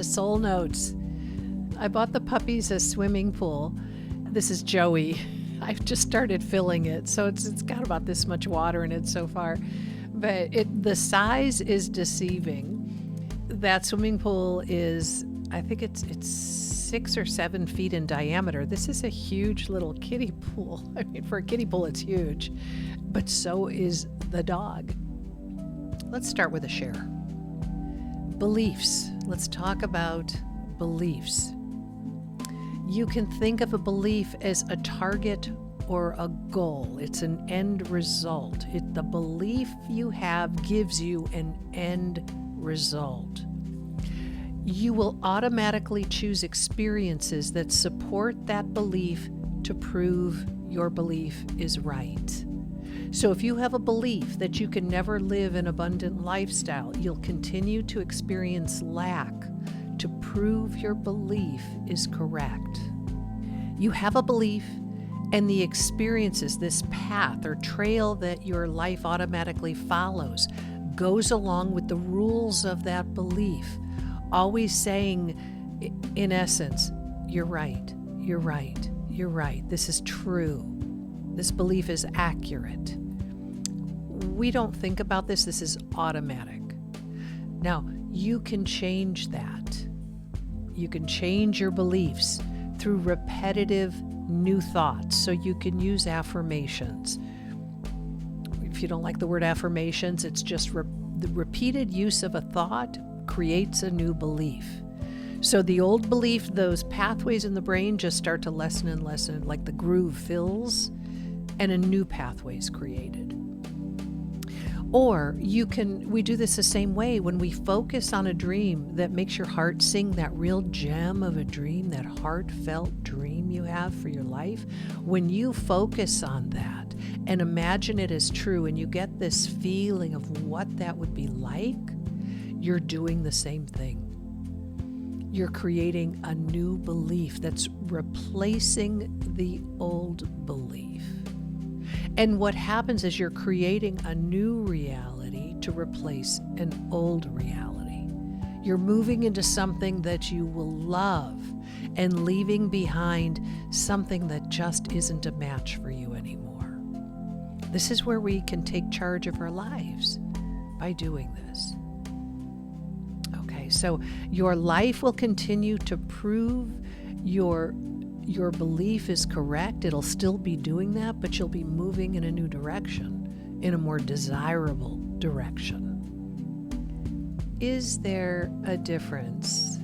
to Soul Notes. I bought the puppies a swimming pool. This is Joey. I've just started filling it, so it's got about this much water in it so far. But the size is deceiving. That swimming pool is, I think it's 6 or 7 feet in diameter. This is a huge little kiddie pool. I mean, for a kiddie pool, it's huge, but so is the dog. Let's start with a share. Beliefs. Let's talk about beliefs. You can think of a belief as a target or a goal. It's an end result. The belief you have gives you an end result. You will automatically choose experiences that support that belief to prove your belief is right. So if you have a belief that you can never live an abundant lifestyle, you'll continue to experience lack to prove your belief is correct. You have a belief, and the experiences, this path or trail that your life automatically follows, goes along with the rules of that belief, always saying, in essence, you're right, you're right, you're right, this is true, this belief is accurate. We don't think about this. This is automatic. Now, you can change that. You can change your beliefs through repetitive new thoughts. So you can use affirmations. If you don't like the word affirmations, it's just the repeated use of a thought creates a new belief. So the old belief, those pathways in the brain just start to lessen and lessen, like the groove fills and a new pathway is created. Or we do this the same way when we focus on a dream that makes your heart sing, that real gem of a dream, that heartfelt dream you have for your life. When you focus on that and imagine it as true and you get this feeling of what that would be like, you're doing the same thing. You're creating a new belief that's replacing the old belief. And what happens is you're creating a new reality to replace an old reality. You're moving into something that you will love and leaving behind something that just isn't a match for you anymore. This is where we can take charge of our lives by doing this. Okay, so your life will continue to prove your belief is correct. It'll still be doing that, but you'll be moving in a new direction, in a more desirable direction. Is there a difference?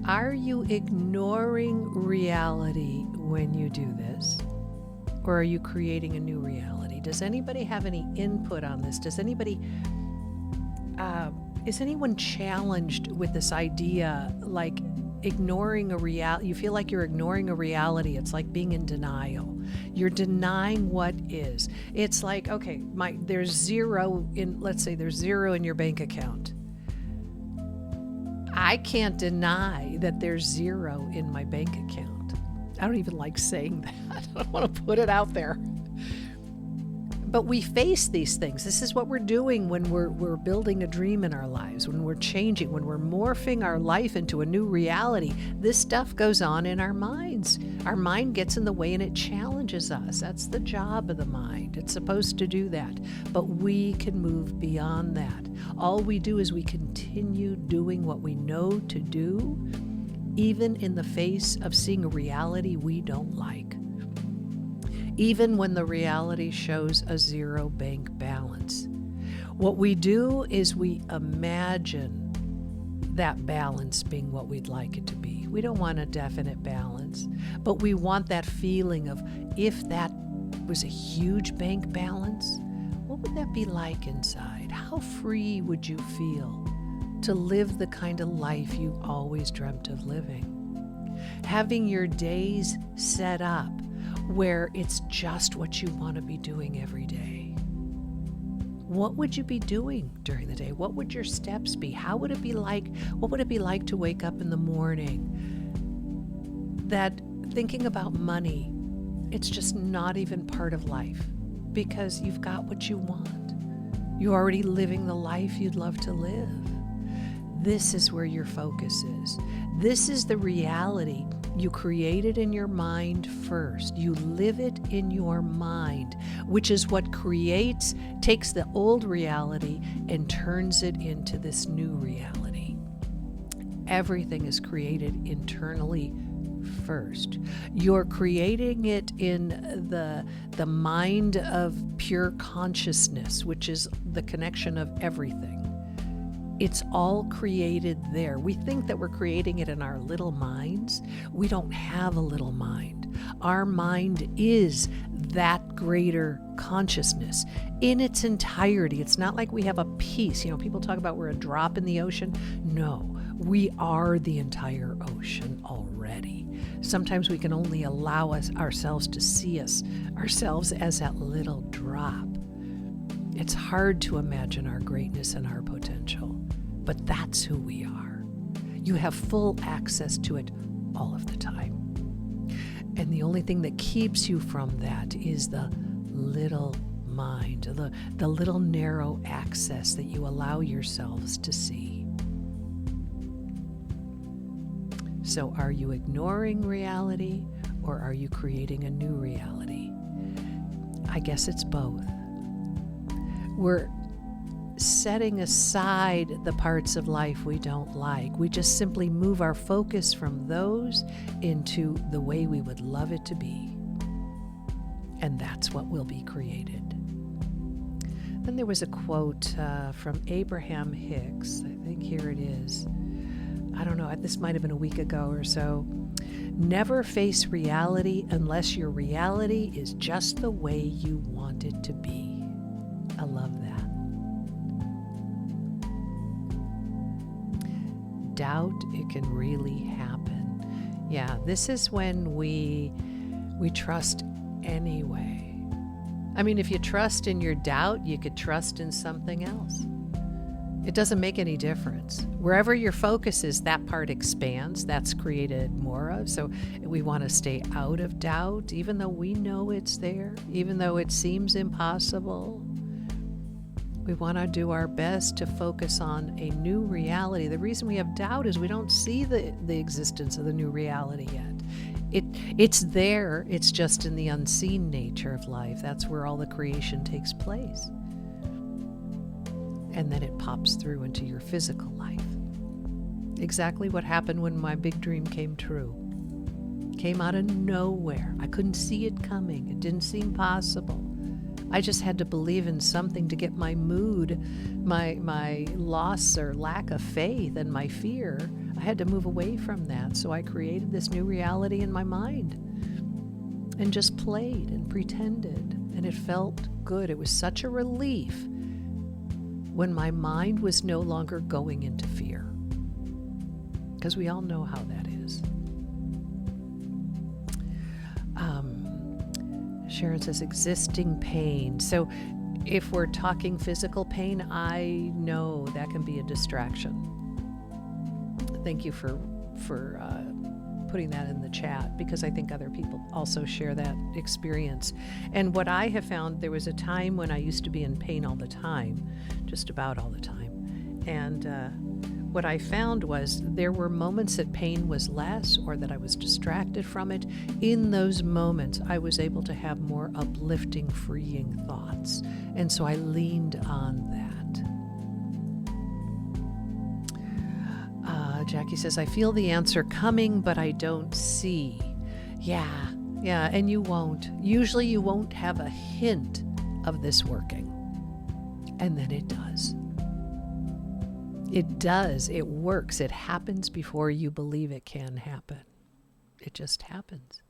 Are you ignoring reality when you do this? Or are you creating a new reality? Does anybody have any input on this? Is anyone challenged with this idea, like ignoring a reality? You feel like you're ignoring a reality. It's like being in denial. You're denying what is. It's like, okay, there's zero in your bank account. I can't deny that there's zero in my bank account. I don't even like saying that. I don't want to put it out there. But we face these things. This is what we're doing when we're building a dream in our lives, when we're changing, when we're morphing our life into a new reality. This stuff goes on in our minds. Our mind gets in the way and it challenges us. That's the job of the mind. It's supposed to do that. But we can move beyond that. All we do is we continue doing what we know to do, even in the face of seeing a reality we don't like. Even when the reality shows a zero bank balance. What we do is we imagine that balance being what we'd like it to be. We don't want a definite balance, but we want that feeling of, if that was a huge bank balance, what would that be like inside? How free would you feel to live the kind of life you always dreamt of living? Having your days set up where it's just what you want to be doing every day. What would you be doing during the day? What would your steps be? How would it be like? What would it be like to wake up in the morning? That thinking about money, it's just not even part of life because you've got what you want. You're already living the life you'd love to live. This is where your focus is. This is the reality. You create it in your mind first. You live it in your mind, which is what takes the old reality and turns it into this new reality. Everything is created internally first. You're creating it in the mind of pure consciousness, which is the connection of everything. It's all created there. We think that we're creating it in our little minds. We don't have a little mind. Our mind is that greater consciousness in its entirety. It's not like we have a piece. People talk about we're a drop in the ocean. No, we are the entire ocean already. Sometimes we can only allow ourselves to see ourselves as that little drop. It's hard to imagine our greatness and our potential, but that's who we are. You have full access to it all of the time. And the only thing that keeps you from that is the little mind, the little narrow access that you allow yourselves to see. So are you ignoring reality, or are you creating a new reality? I guess it's both. We're setting aside the parts of life we don't like. We just simply move our focus from those into the way we would love it to be. And that's what will be created. Then there was a quote from Abraham Hicks. I think here it is. I don't know, this might have been a week ago or so. Never face reality unless your reality is just the way you want it to be. I love that. Doubt, it can really happen. Yeah, this is when we trust anyway. I mean, if you trust in your doubt, you could trust in something else. It doesn't make any difference. Wherever your focus is, that part expands. That's created more of. So we want to stay out of doubt, even though we know it's there, even though it seems impossible. We want to do our best to focus on a new reality. The reason we have doubt is we don't see the existence of the new reality yet. It's there. It's just in the unseen nature of life. That's where all the creation takes place. And then it pops through into your physical life. Exactly what happened when my big dream came true. Came out of nowhere. I couldn't see it coming. It didn't seem possible. I just had to believe in something to get my mood, my loss or lack of faith and my fear. I had to move away from that. So I created this new reality in my mind and just played and pretended. And it felt good. It was such a relief when my mind was no longer going into fear. Because we all know how that is. Sharon says existing pain. So if we're talking physical pain, I know that can be a distraction. Thank you for putting that in the chat, because I think other people also share that experience. And what I have found, there was a time when I used to be in pain all the time, just about all the time. And what I found was there were moments that pain was less or that I was distracted from it. In those moments, I was able to have more uplifting, freeing thoughts. And so I leaned on that. Jackie says, I feel the answer coming, but I don't see. Yeah, and you won't. Usually you won't have a hint of this working. And then it does. It does. It works. It happens before you believe it can happen. It just happens.